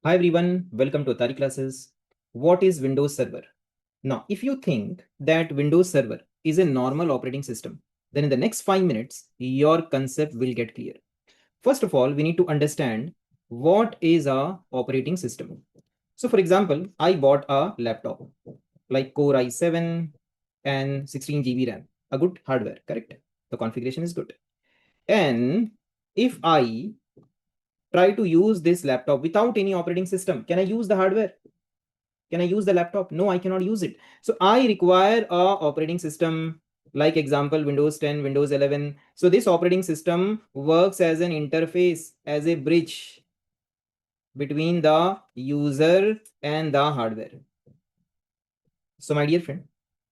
Hi everyone, welcome to Attari Classes. What is Windows Server? Now, if you think that Windows Server is a normal operating system, then in the next 5 minutes, your concept will get clear. First of all, we need to understand what is a operating system. So for example, I bought a laptop like Core i7 and 16 GB RAM, a good hardware, correct? The configuration is good. And if I try to use this laptop without any operating system, can I use the hardware? Can I use the laptop? No, I cannot use it. So I require a operating system, like example Windows 10, Windows 11. So this operating system works as an interface, as a bridge between the user and the hardware. So my dear friend,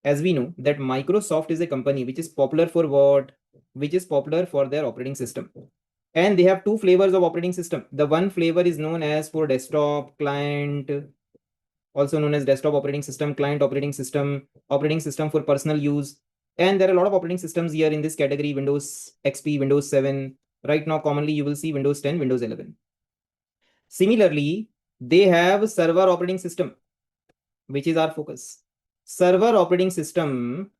as we know that Microsoft is a company which is popular for what? Which is popular for their operating system. And they have two flavors of operating system. The one flavor is known as for desktop, client, also known as desktop operating system, client operating system for personal use. And there are a lot of operating systems here in this category: Windows XP, Windows 7. Right now, commonly you will see Windows 10, Windows 11. Similarly, they have server operating system, which is our focus. Server operating system,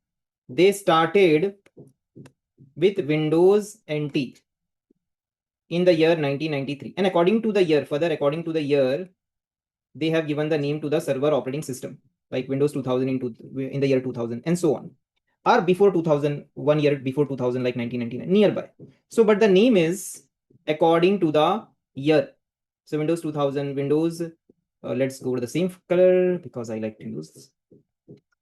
they started with Windows NT in the year 1993. And according to the year, they have given the name to the server operating system, like Windows 2000 in the year 2000 and so on, or before 2000, 1 year before 2000, like 1999, nearby. So but the name is according to the year. So Windows 2000, Windows, let's go to the same color because I like to use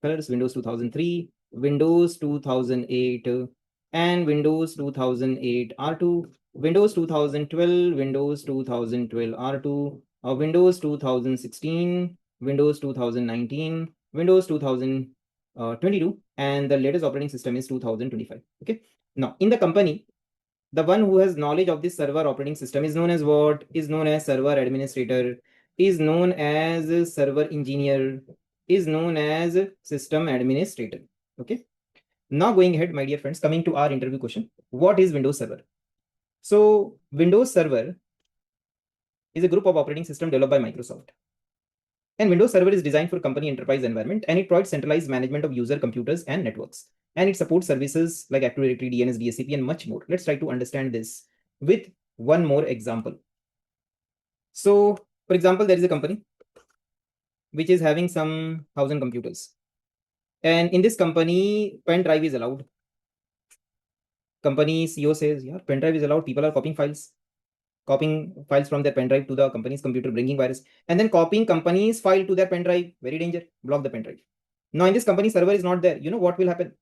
colors. Windows 2003, Windows 2008, and Windows 2008 R2, Windows 2012, Windows 2012 R2, Windows 2016, Windows 2019, Windows 2022, and the latest operating system is 2025. Okay. Now, in the company, the one who has knowledge of this server operating system is known as what? Is known as server administrator, is known as server engineer, is known as system administrator. Okay. Now going ahead, my dear friends, coming to our interview question. What is Windows Server? So Windows Server is a group of operating system developed by Microsoft. And Windows Server is designed for company enterprise environment, and it provides centralized management of user computers and networks. And it supports services like Active Directory, DNS, DSCP, and much more. Let's try to understand this with one more example. So, for example, there is a company which is having some 1,000 computers. And in this company, pen drive is allowed. Company CEO says, yeah, pen drive is allowed. People are copying files from their pen drive to the company's computer, bringing virus, and then copying company's file to their pen drive. Very danger. Block the pen drive. Now, in this company, server is not there. You know what will happen?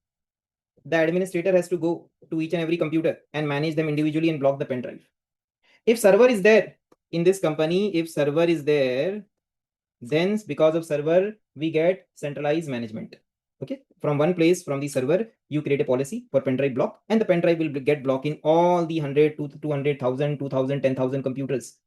The administrator has to go to each and every computer and manage them individually and block the pen drive. If server is there in this company, if server is there, then because of server, we get centralized management. Okay, from one place, from the server, you create a policy for pen drive block, and the pen drive will get blocked in all the 100 to 200,000, 2,000, 10,000 computers.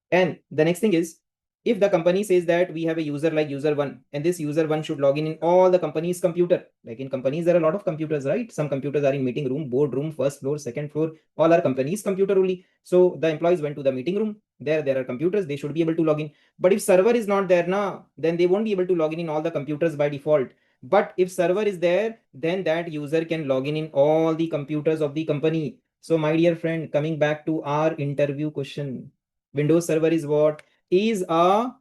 And the next thing is, if the company says that we have a user like user one, and this user one should log in all the company's computer, like in companies, there are a lot of computers, right? Some computers are in meeting room, board room, first floor, second floor, all are company's computer only. So the employees went to the meeting room. There are computers, they should be able to log in. But if server is not there now, then they won't be able to log in all the computers by default. But if server is there, then that user can log in all the computers of the company. So my dear friend, coming back to our interview question, Windows Server is what? Is a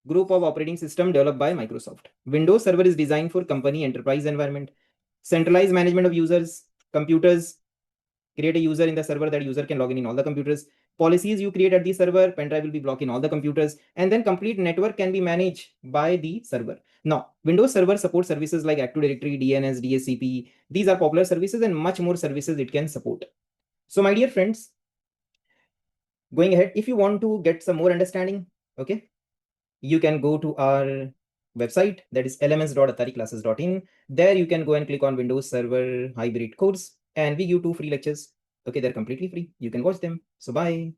group of operating system developed by Microsoft. Windows Server is designed for company enterprise environment. Centralized management of users, computers. Create a user in the server, that user can log in all the computers. Policies you create at the server, pen drive will be blocking all the computers, and then complete network can be managed by the server. Now, Windows Server supports services like Active Directory, DNS, DSCP. These are popular services and much more services it can support. So my dear friends, going ahead, if you want to get some more understanding, okay, you can go to our website, that is lms.attariclasses.in. There you can go and click on Windows Server Hybrid course, and we give 2 free lectures. Okay, they're completely free. You can watch them. So bye.